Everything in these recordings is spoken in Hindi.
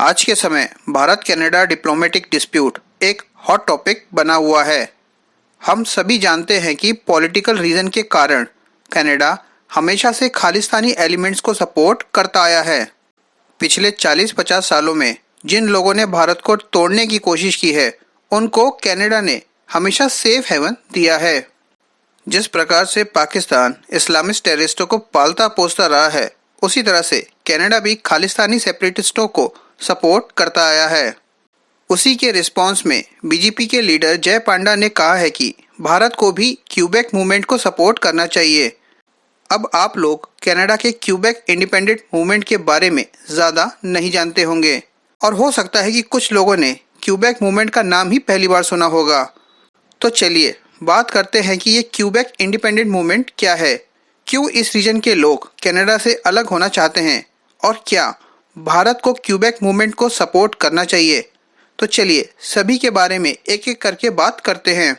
आज के समय भारत कनाडा डिप्लोमेटिक डिस्प्यूट एक हॉट टॉपिक बना हुआ है। हम सभी जानते हैं कि पॉलिटिकल रीजन के कारण कनाडा हमेशा से खालिस्तानी एलिमेंट्स को सपोर्ट करता आया है। पिछले 40-50 सालों में जिन लोगों ने भारत को तोड़ने की कोशिश की है, उनको कनाडा ने हमेशा सेफ हेवन दिया है। जिस प्रकार से पाकिस्तान इस्लामिस्ट टेररिस्टों को पालता पोसता रहा है, उसी तरह से कनाडा भी खालिस्तानी सेपरेटिस्टों को सपोर्ट करता आया है। उसी के रिस्पांस में बीजेपी के लीडर जय पांडा ने कहा है कि भारत को भी क्यूबेक मूवमेंट को सपोर्ट करना चाहिए। अब आप लोग कनाडा के क्यूबेक इंडिपेंडेंट मूवमेंट के बारे में ज़्यादा नहीं जानते होंगे और हो सकता है कि कुछ लोगों ने क्यूबेक मूवमेंट का नाम ही पहली बार सुना होगा। तो चलिए बात करते हैं कि ये क्यूबेक इंडिपेंडेंट मूवमेंट क्या है, क्यों इस रीजन के लोग कनाडा से अलग होना चाहते हैं और क्या भारत को क्यूबेक मूवमेंट को सपोर्ट करना चाहिए। तो चलिए सभी के बारे में एक एक करके बात करते हैं।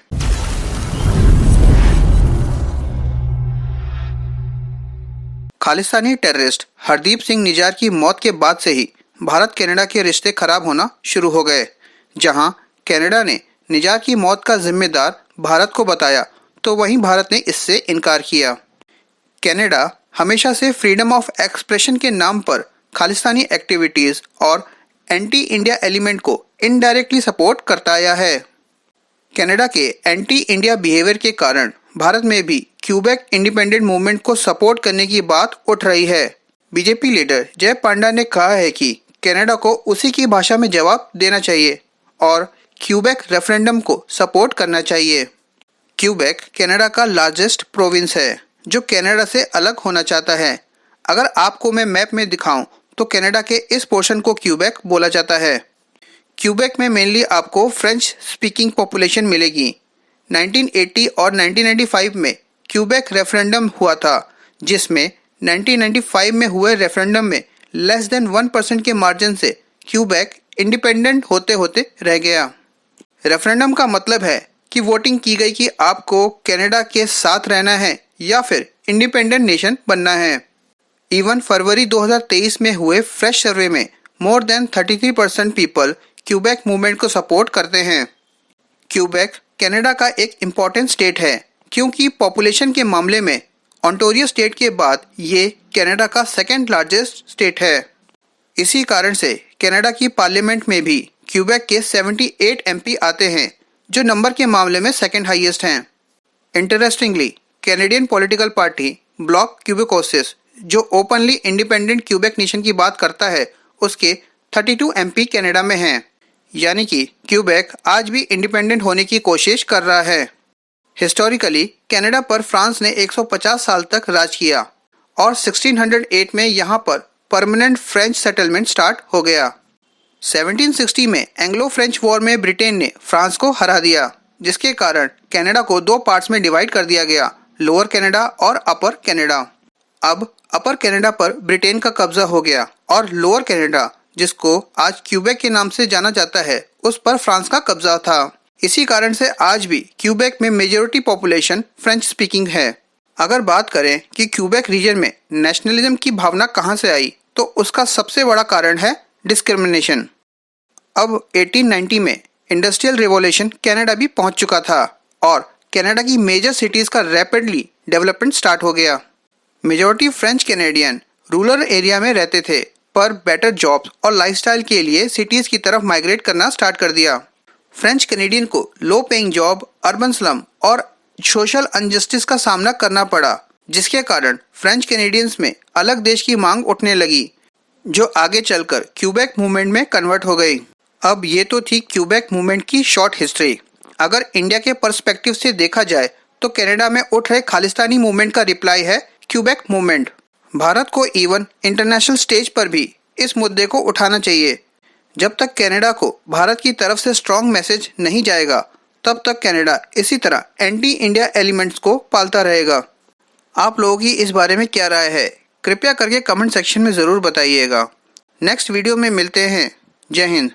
खालिस्तानी टेररिस्ट हरदीप सिंह निज्जार की मौत के बाद से ही भारत कनाडा के रिश्ते खराब होना शुरू हो गए। जहां कनाडा ने निज्जार की मौत का जिम्मेदार भारत को बताया, तो वहीं भारत ने इससे इनकार किया। कनाडा हमेशा से फ्रीडम ऑफ एक्सप्रेशन के नाम पर खालिस्तानी एक्टिविटीज़ और एंटी इंडिया एलिमेंट को इनडायरेक्टली सपोर्ट करता आया है। कनाडा के एंटी इंडिया बिहेवियर के कारण भारत में भी क्यूबेक इंडिपेंडेंट मूवमेंट को सपोर्ट करने की बात उठ रही है। बीजेपी लीडर जय पांडा ने कहा है कि कनाडा को उसी की भाषा में जवाब देना चाहिए और क्यूबेक रेफरेंडम को सपोर्ट करना चाहिए। क्यूबेक कनाडा का लार्जेस्ट प्रोविंस है जो कनाडा से अलग होना चाहता है। अगर आपको मैं मैप में दिखाऊं तो कनाडा के इस पोर्शन को क्यूबेक बोला जाता है। क्यूबेक में मेनली आपको फ्रेंच स्पीकिंग पॉपुलेशन मिलेगी। 1980 और 1995 में क्यूबेक रेफरेंडम हुआ था, जिसमें 1995 में हुए रेफरेंडम में लेस देन 1% के मार्जिन से क्यूबेक इंडिपेंडेंट होते होते रह गया। रेफरेंडम का मतलब है कि वोटिंग की गई कि आपको कनाडा के साथ रहना है या फिर इंडिपेंडेंट नेशन बनना है। इवन फरवरी 2023 में हुए फ्रेश सर्वे में more than 33% people Quebec movement को सपोर्ट करते हैं। क्यूबेक कनाडा का एक इम्पॉर्टेंट स्टेट है क्योंकि पॉपुलेशन के मामले में ओंटारियो स्टेट के बाद ये कनाडा का सेकंड लार्जेस्ट स्टेट है। इसी कारण से कनाडा की पार्लियामेंट में भी क्यूबेक के 78 एमपी आते हैं, जो नंबर के मामले में सेकंड हाईएस्ट हैं। Interestingly Canadian political party Bloc Quebecois, जो ओपनली इंडिपेंडेंट क्यूबेक नेशन की बात करता है, उसके 32 एमपी कनाडा में हैं। यानी कि क्यूबेक आज भी इंडिपेंडेंट होने की कोशिश कर रहा है। हिस्टोरिकली कनाडा पर फ्रांस ने 150 साल तक राज किया और 1608 में यहाँ पर परमानेंट फ्रेंच सेटलमेंट स्टार्ट हो गया। 1760 में एंग्लो फ्रेंच वॉर में ब्रिटेन ने फ्रांस को हरा दिया, जिसके कारण कनाडा को दो पार्ट्स में डिवाइड कर दिया गया, लोअर कनाडा और अपर कनाडा। अब अपर कनाडा पर ब्रिटेन का कब्जा हो गया और लोअर कनाडा, जिसको आज क्यूबेक के नाम से जाना जाता है, उस पर फ्रांस का कब्जा था। इसी कारण से आज भी क्यूबेक में मेजॉरिटी पॉपुलेशन फ्रेंच स्पीकिंग है। अगर बात करें कि क्यूबेक रीजन में नेशनलिज्म की भावना कहां से आई, तो उसका सबसे बड़ा कारण है डिस्क्रिमिनेशन। अब 1890 में इंडस्ट्रियल रिवॉल्यूशन कनाडा भी पहुंच चुका था और कनाडा की मेजर सिटीज़ का रैपिडली डेवलपमेंट स्टार्ट हो गया। Majority French Canadian rural area में रहते थे, पर बेटर जॉब्स और लाइफस्टाइल के लिए सिटीज़ की तरफ माइग्रेट करना स्टार्ट कर दिया। फ्रेंच कैनेडियन को low paying job, urban slum और सोशल अनजस्टिस का सामना करना पड़ा, जिसके कारण फ्रेंच कैनेडियंस में अलग देश की मांग उठने लगी, जो आगे चलकर क्यूबेक मूवमेंट में कन्वर्ट हो गई। अब ये तो थी क्यूबेक मूवमेंट की शॉर्ट हिस्ट्री। अगर इंडिया के पर्सपेक्टिव से देखा जाए तो कनाडा में उठ रहे खालिस्तानी मूवमेंट का रिप्लाई है क्यूबेक मूवमेंट। भारत को इवन इंटरनेशनल स्टेज पर भी इस मुद्दे को उठाना चाहिए। जब तक कनाडा को भारत की तरफ से स्ट्रॉन्ग मैसेज नहीं जाएगा, तब तक कनाडा इसी तरह एंटी इंडिया एलिमेंट्स को पालता रहेगा। आप लोगों की इस बारे में क्या राय है, कृपया करके कमेंट सेक्शन में ज़रूर बताइएगा। नेक्स्ट वीडियो में मिलते हैं। जय हिंद।